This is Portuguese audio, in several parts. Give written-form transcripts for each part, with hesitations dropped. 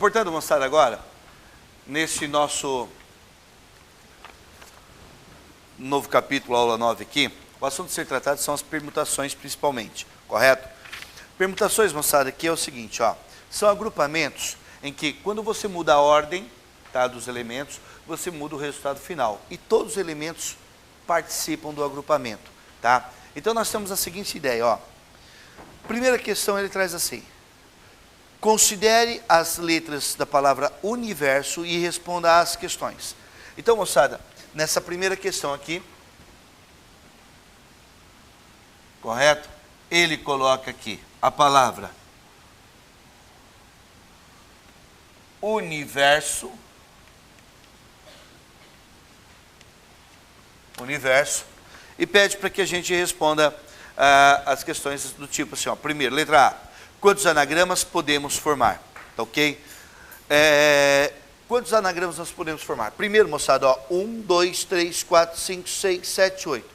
portanto, moçada, agora, nesse nosso novo capítulo, aula 9 aqui, o assunto a ser tratado são as permutações principalmente, correto? Permutações, moçada, aqui é o seguinte, ó, são agrupamentos em que quando você muda a ordem, tá, dos elementos, você muda o resultado final. E todos os elementos participam do agrupamento, tá? Então nós temos a seguinte ideia, ó. Primeira questão ele traz assim: considere as letras da palavra universo e responda às questões. Então, moçada, nessa primeira questão aqui, correto? Ele coloca aqui a palavra universo, e pede para que a gente responda as questões do tipo assim, ó. Primeiro, letra A, quantos anagramas podemos formar? Tá ok? Quantos anagramas nós podemos formar? Primeiro, moçada, ó, 1, 2, 3, 4, 5, 6, 7, 8.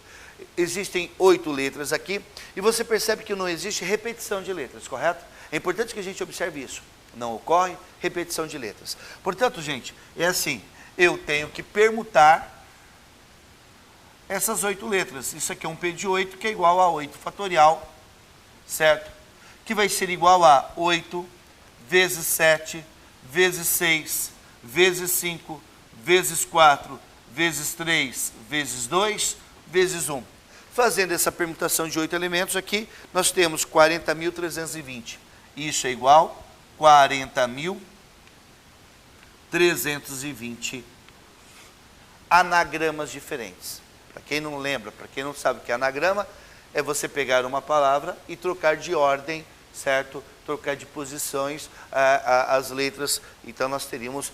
Existem 8 letras aqui, e você percebe que não existe repetição de letras, correto? É importante que a gente observe isso. Não ocorre repetição de letras. Portanto, gente, é assim, eu tenho que permutar essas 8 letras. Isso aqui é um P de 8, que é igual a 8 fatorial, certo? Que vai ser igual a 8 vezes 7, vezes 6, vezes 5, vezes 4, vezes 3, vezes 2, vezes 1. Fazendo essa permutação de 8 elementos aqui, nós temos 40.320. Isso é igual a 40.320 anagramas diferentes. Para quem não lembra, para quem não sabe o que é anagrama, é você pegar uma palavra e trocar de ordem, certo? Trocar de posições as letras. Então nós teríamos,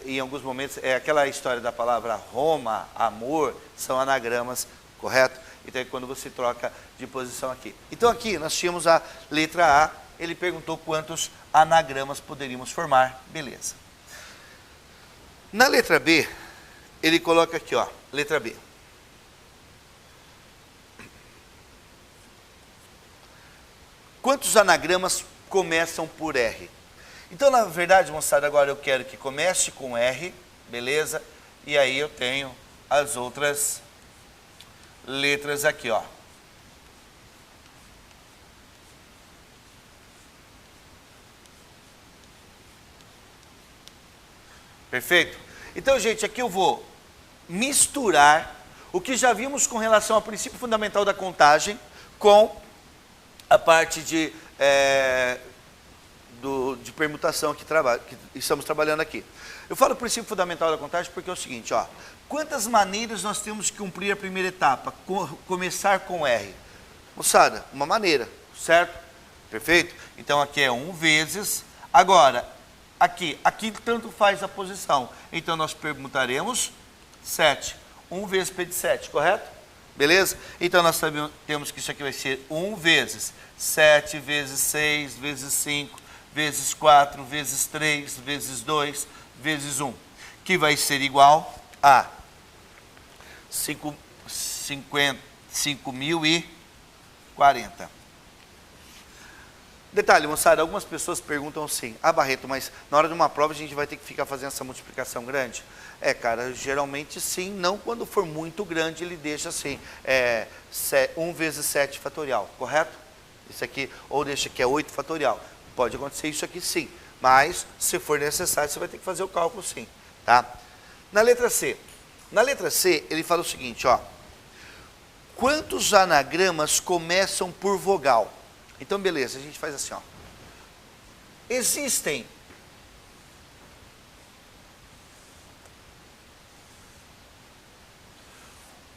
em alguns momentos, aquela história da palavra Roma, amor, são anagramas, correto? Então é quando você troca de posição aqui. Então aqui nós tínhamos a letra A, ele perguntou quantos anagramas poderíamos formar, beleza. Na letra B, ele coloca aqui, ó, letra B. Quantos anagramas começam por R? Então, na verdade, moçada, agora eu quero que comece com R, beleza? E aí eu tenho as outras letras aqui, ó. Perfeito? Então, gente, aqui eu vou misturar o que já vimos com relação ao princípio fundamental da contagem com a parte de permutação que estamos trabalhando aqui. Eu falo princípio fundamental da contagem porque é o seguinte, ó. Quantas maneiras nós temos que cumprir a primeira etapa? Começar com R. Moçada, uma maneira, certo? Perfeito? Então aqui é 1 vezes. Agora, aqui tanto faz a posição. Então nós permutaremos 7. 1 vezes P de 7, correto? Beleza? Então nós temos que isso aqui vai ser 1 vezes 7, vezes 6, vezes 5, vezes 4, vezes 3, vezes 2, vezes 1. Que vai ser igual a 5.040. Detalhe, moçada, algumas pessoas perguntam assim, Barreto, mas na hora de uma prova a gente vai ter que ficar fazendo essa multiplicação grande? Cara, geralmente sim, não quando for muito grande ele deixa assim, 1 vezes 7 fatorial, correto? Isso aqui, ou deixa que é 8 fatorial. Pode acontecer isso aqui sim, mas se for necessário você vai ter que fazer o cálculo sim, tá? Na letra C ele fala o seguinte, ó. Quantos anagramas começam por vogal? Então, beleza, a gente faz assim, ó. Existem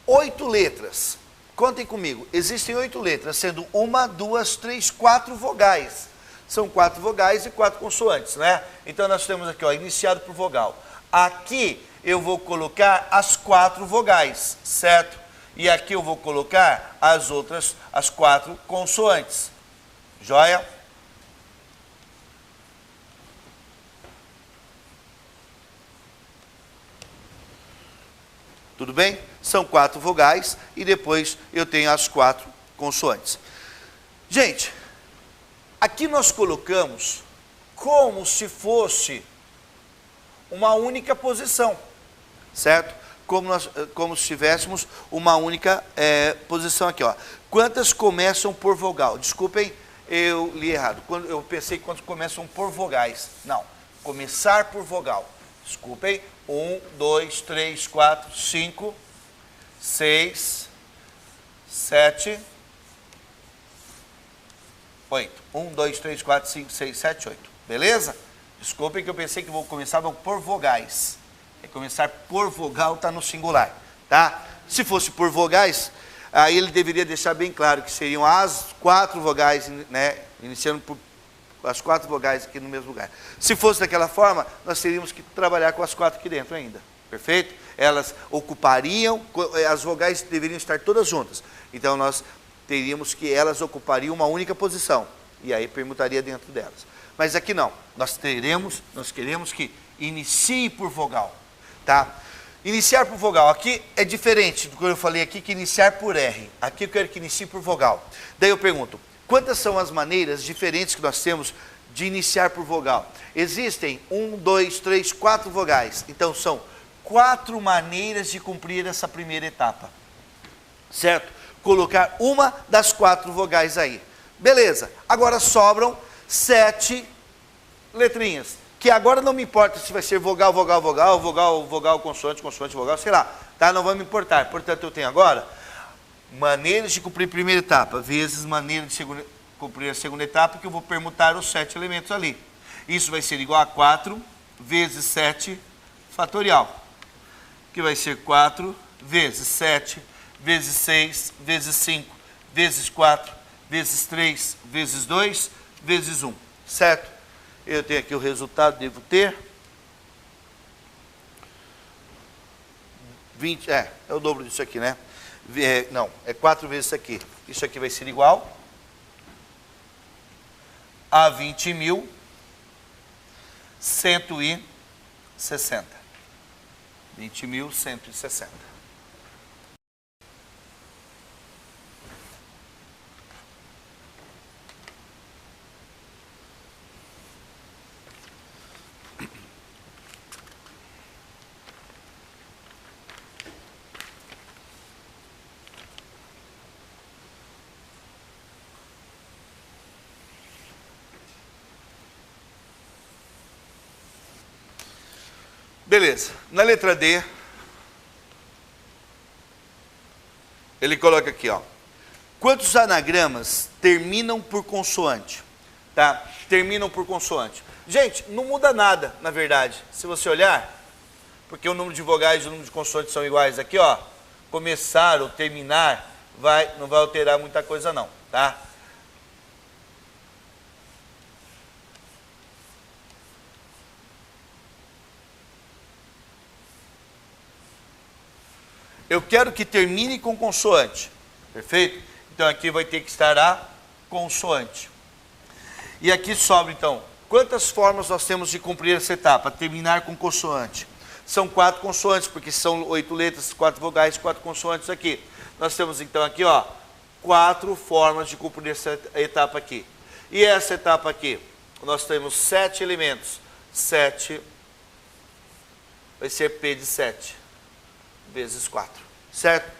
8 letras. Contem comigo. Existem 8 letras, sendo 1, 2, 3, 4 vogais. São 4 vogais e 4 consoantes, né? Então, nós temos aqui, ó, iniciado por vogal. Aqui eu vou colocar as 4 vogais, certo? E aqui eu vou colocar as 4 consoantes. Joia? Tudo bem? São 4 vogais e depois eu tenho as 4 consoantes. Gente, aqui nós colocamos como se fosse uma única posição, certo? Como se tivéssemos uma única posição aqui, ó. Quantas começam por vogal? Desculpem, eu li errado. Eu pensei que quantas começam por vogais. Não, começar por vogal. Desculpem. 1, 2, 3, 4, 5, 6, 7, 8. 1, 2, 3, 4, 5, 6, 7, 8. Beleza? Desculpem que eu pensei que começavam por vogais. Começar por vogal está no singular, tá? Se fosse por vogais, aí ele deveria deixar bem claro que seriam as 4 vogais, né? Iniciando por as 4 vogais aqui no mesmo lugar. Se fosse daquela forma, nós teríamos que trabalhar com as 4 aqui dentro ainda, perfeito? Elas ocupariam, as vogais deveriam estar todas juntas. Então nós teríamos que elas ocupariam uma única posição, e aí permutaria dentro delas. Mas aqui não, nós queremos que inicie por vogal. Tá? Iniciar por vogal, aqui é diferente do que eu falei aqui, que iniciar por R. Aqui eu quero que inicie por vogal. Daí eu pergunto, quantas são as maneiras diferentes que nós temos de iniciar por vogal? Existem 1, 2, 3, 4 vogais. Então são 4 maneiras de cumprir essa primeira etapa. Certo? Colocar uma das 4 vogais aí. Beleza, agora sobram 7 letrinhas. Que agora não me importa se vai ser vogal, vogal, vogal, vogal, vogal, consoante, consoante, vogal, sei lá, tá? Não vai me importar. Portanto, eu tenho agora maneiras de cumprir a primeira etapa, vezes maneira de cumprir a segunda etapa, que eu vou permutar os 7 elementos ali. Isso vai ser igual a 4 vezes 7 fatorial, que vai ser 4 vezes 7, vezes 6, vezes 5, vezes 4, vezes 3, vezes 2, vezes 1, certo? Eu tenho aqui o resultado, devo ter 20, é o dobro disso aqui, né? Não, é 4 vezes isso aqui. Isso aqui vai ser igual a 20.160. 20.160. Beleza, na letra D, ele coloca aqui, ó. Quantos anagramas terminam por consoante? Tá? Terminam por consoante. Gente, não muda nada, na verdade. Se você olhar, porque o número de vogais e o número de consoantes são iguais aqui, ó. Começar ou terminar, não vai alterar muita coisa não, tá? Eu quero que termine com consoante, perfeito? Então aqui vai ter que estar a consoante. E aqui sobra então, quantas formas nós temos de cumprir essa etapa? Terminar com consoante. São 4 consoantes, porque são 8 letras, 4 vogais, 4 consoantes aqui. Nós temos então aqui, ó, 4 formas de cumprir essa etapa aqui. E essa etapa aqui, nós temos 7 elementos. 7 vai ser P de 7. Vezes 4, certo?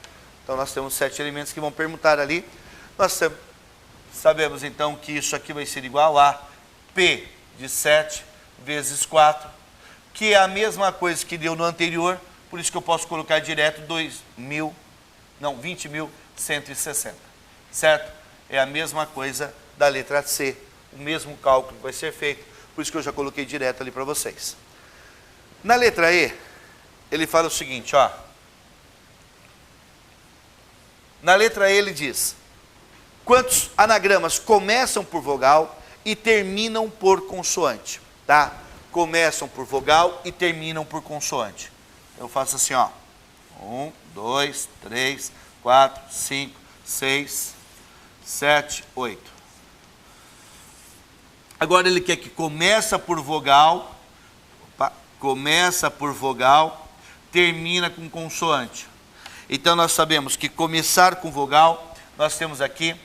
Então nós temos 7 elementos que vão permutar ali. Nós sabemos então que isso aqui vai ser igual a P de 7 vezes 4, que é a mesma coisa que deu no anterior, por isso que eu posso colocar direto 20.160, certo? É a mesma coisa da letra C, o mesmo cálculo vai ser feito, por isso que eu já coloquei direto ali para vocês. Na letra E, ele fala o seguinte, ó. Na letra E ele diz, quantos anagramas começam por vogal e terminam por consoante, tá? Começam por vogal e terminam por consoante. Eu faço assim, ó. 1, 2, 3, 4, 5, 6, 7, 8. Agora ele quer que começa por vogal, termina com consoante. Então nós sabemos que começar com vogal, nós temos aqui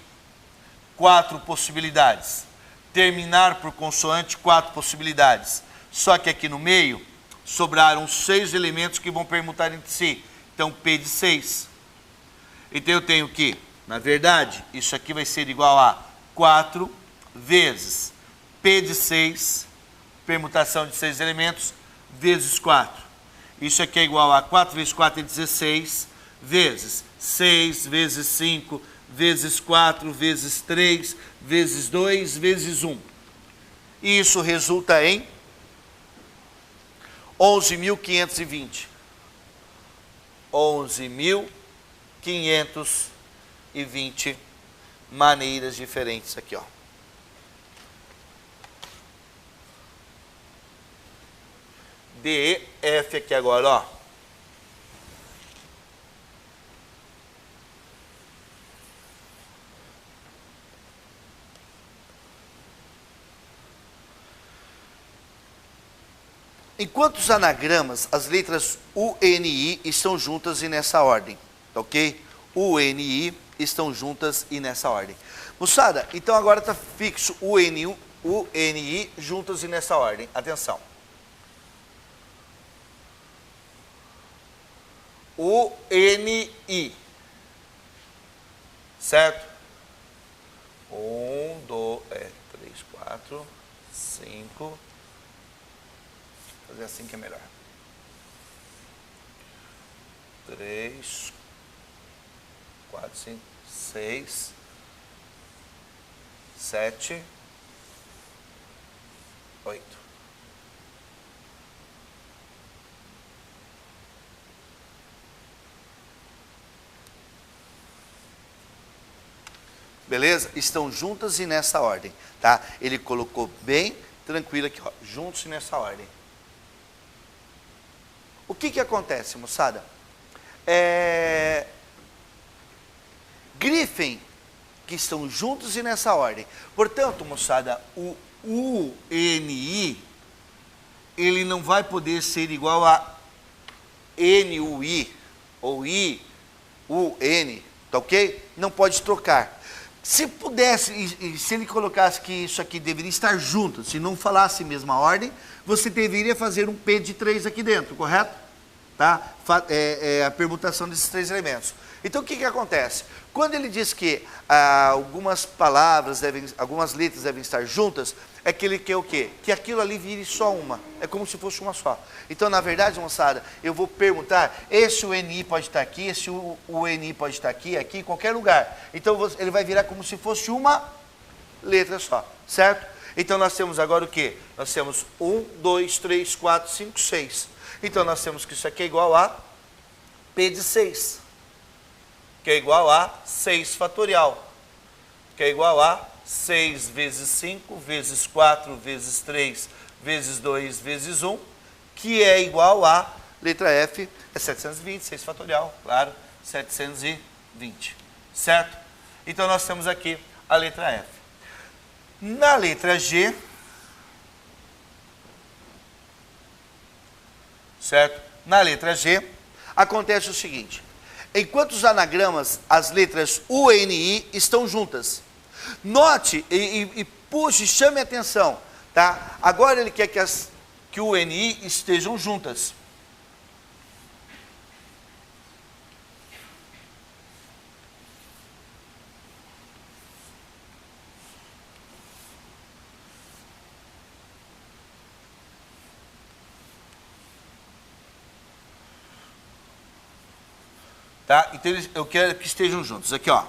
4 possibilidades. terminar por consoante 4 possibilidades. Só que aqui no meio sobraram 6 elementos que vão permutar entre si. Então, P de 6. Então, eu tenho que, na verdade, isso aqui vai ser igual a 4 vezes P de 6, permutação de 6 elementos, vezes 4. Isso aqui é igual a 4 vezes 4 é 16, vezes 6, vezes 5, vezes 4, vezes 3, vezes 2, vezes 1. E isso resulta em 11.520. 11.520 maneiras diferentes aqui, ó. D, E, F aqui agora, ó. Em quantos anagramas as letras U, N, I estão juntas e nessa ordem? Ok? U, N, I estão juntas e nessa ordem. Moçada, então agora está fixo U, N, I juntas e nessa ordem. Atenção. U, N, I. Certo? 1, 2, 3, 4, 5. Fazer assim que é melhor. 3, 4, 5, 6, 7, 8. Beleza? Estão juntas e nessa ordem, tá? Ele colocou bem tranquilo aqui, ó, juntos e nessa ordem. O que que acontece, moçada? Grifem que estão juntos e nessa ordem. Portanto, moçada, o UNI, ele não vai poder ser igual a NUI, ou IUN, tá ok? Não pode trocar. Se pudesse, se ele colocasse que isso aqui deveria estar junto, se não falasse mesma ordem, você deveria fazer um P de 3 aqui dentro, correto? Tá? A permutação desses 3 elementos. Então, o que que acontece? Quando ele diz que algumas palavras, algumas letras devem estar juntas, é que ele quer o quê? Que aquilo ali vire só uma. É como se fosse uma só. Então, na verdade, moçada, eu vou perguntar, esse UNI pode estar aqui, esse UNI pode estar aqui, aqui, em qualquer lugar. Então, ele vai virar como se fosse uma letra só, certo? Então, nós temos agora o quê? Nós temos 1, 2, 3, 4, 5, 6. Então, nós temos que isso aqui é igual a P de 6. Que é igual a 6 fatorial. Que é igual a 6 vezes 5, vezes 4, vezes 3, vezes 2, vezes 1, que é igual a, letra F, é 720, 6 fatorial, claro, 720, certo? Então, nós temos aqui a letra F. Na letra G, certo? Na letra G, acontece o seguinte, enquanto os anagramas, as letras U, N, I estão juntas. Note e puxe, chame a atenção, tá? Agora ele quer que o N, I estejam juntas. Tá? Então, eu quero que estejam juntos. Aqui, ó.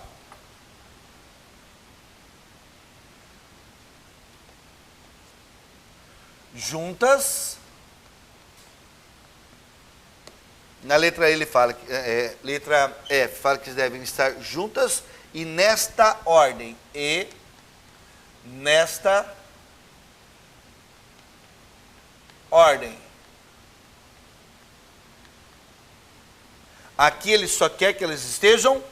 Juntas. Na letra E ele fala, letra F, fala que devem estar juntas e nesta ordem. E nesta ordem. Aqui ele só quer que elas estejam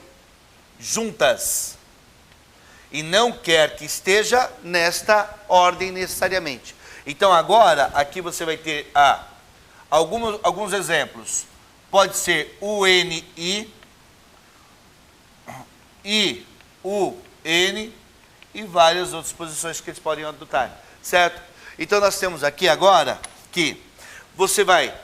juntas. E não quer que esteja nesta ordem necessariamente. Então agora, aqui você vai ter alguns exemplos. Pode ser UNI, IUN e várias outras posições que eles podem adotar, certo? Então nós temos aqui agora que você vai,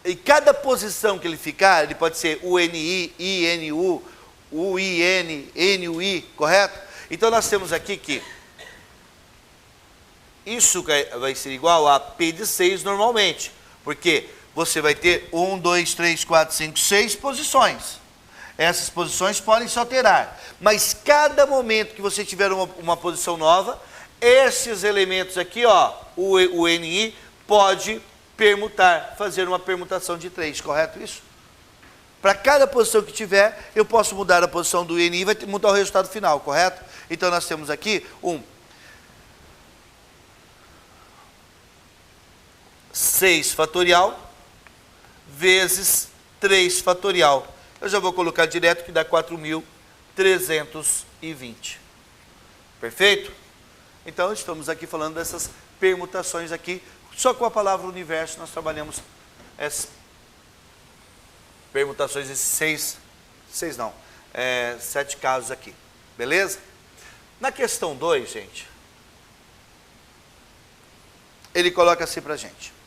em cada posição que ele ficar, ele pode ser UNI, INU, UIN, NUI, correto? Então nós temos aqui que isso vai ser igual a P de 6 normalmente, porque você vai ter 1, 2, 3, 4, 5, 6 posições. Essas posições podem se alterar, mas cada momento que você tiver uma posição nova, esses elementos aqui, ó, o NI, pode permutar, fazer uma permutação de 3, correto isso? Para cada posição que tiver, eu posso mudar a posição do NI e vai mudar o resultado final, correto? Então nós temos aqui 6 fatorial vezes 3 fatorial. Eu já vou colocar direto que dá 4.320. Perfeito? Então, estamos aqui falando dessas permutações aqui. Só com a palavra universo nós trabalhamos essas permutações, esses 7 casos aqui. Beleza? Na questão 2, gente, ele coloca assim pra gente.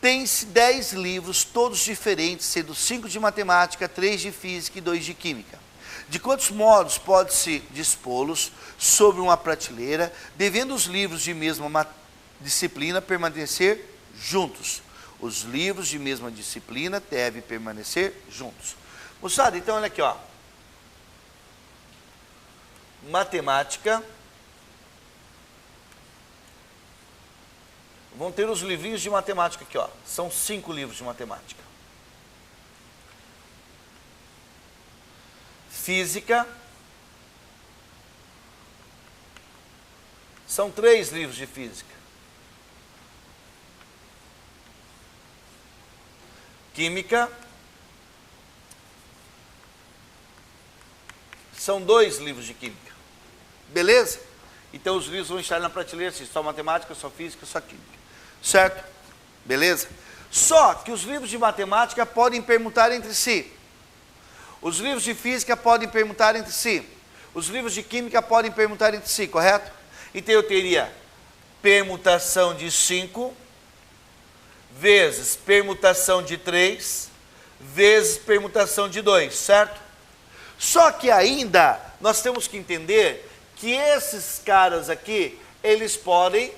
Tem-se 10 livros, todos diferentes, sendo 5 de matemática, 3 de física e 2 de química. De quantos modos pode-se dispô-los sobre uma prateleira, devendo os livros de mesma disciplina permanecer juntos? Os livros de mesma disciplina devem permanecer juntos. Moçada, então olha aqui, ó. Matemática. Vão ter os livrinhos de matemática aqui, ó. São 5 livros de matemática. Física. São 3 livros de física. Química. São 2 livros de química. Beleza? Então os livros vão estar na prateleira assim, só matemática, só física, só química. Certo? Beleza? Só que os livros de matemática podem permutar entre si. Os livros de física podem permutar entre si. Os livros de química podem permutar entre si, correto? Então eu teria permutação de 5 vezes permutação de 3 vezes permutação de 2, certo? Só que ainda nós temos que entender que esses caras aqui, eles podem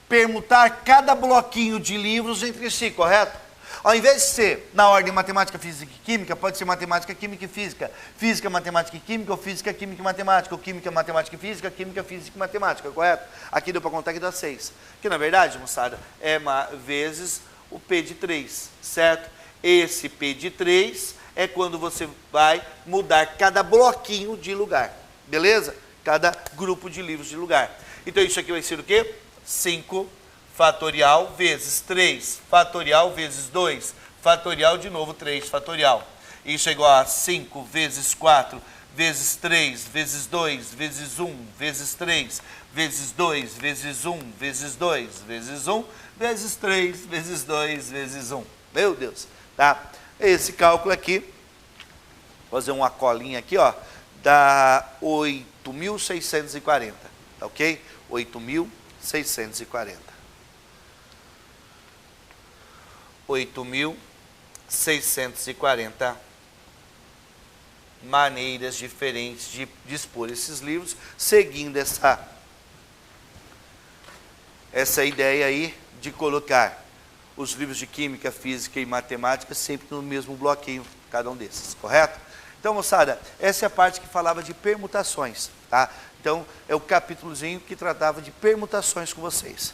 permutar cada bloquinho de livros entre si, correto? Ao invés de ser na ordem matemática, física e química, pode ser matemática, química e física, física, matemática e química, ou física, química e matemática, ou química, matemática e física, química, física e matemática, correto? Aqui deu para contar que dá 6. Que na verdade, moçada, é vezes o P de 3, certo? Esse P de 3 é quando você vai mudar cada bloquinho de lugar, beleza? Cada grupo de livros de lugar. Então isso aqui vai ser o quê? 5 fatorial vezes 3 fatorial vezes 2 fatorial de novo 3 fatorial. Isso é igual a 5 vezes 4 vezes 3 vezes 2 vezes 1 vezes 3 vezes 2 vezes 1 vezes 2 vezes 1 vezes 3 vezes 2 vezes 1. Meu Deus, tá? Esse cálculo aqui, vou fazer uma colinha aqui, ó, dá 8.640, tá ok? 8.640. 8.640 maneiras diferentes de dispor esses livros, seguindo essa ideia aí de colocar os livros de química, física e matemática sempre no mesmo bloquinho, cada um desses, correto? Então, moçada, essa é a parte que falava de permutações, tá? Então, é o capítulozinho que tratava de permutações com vocês.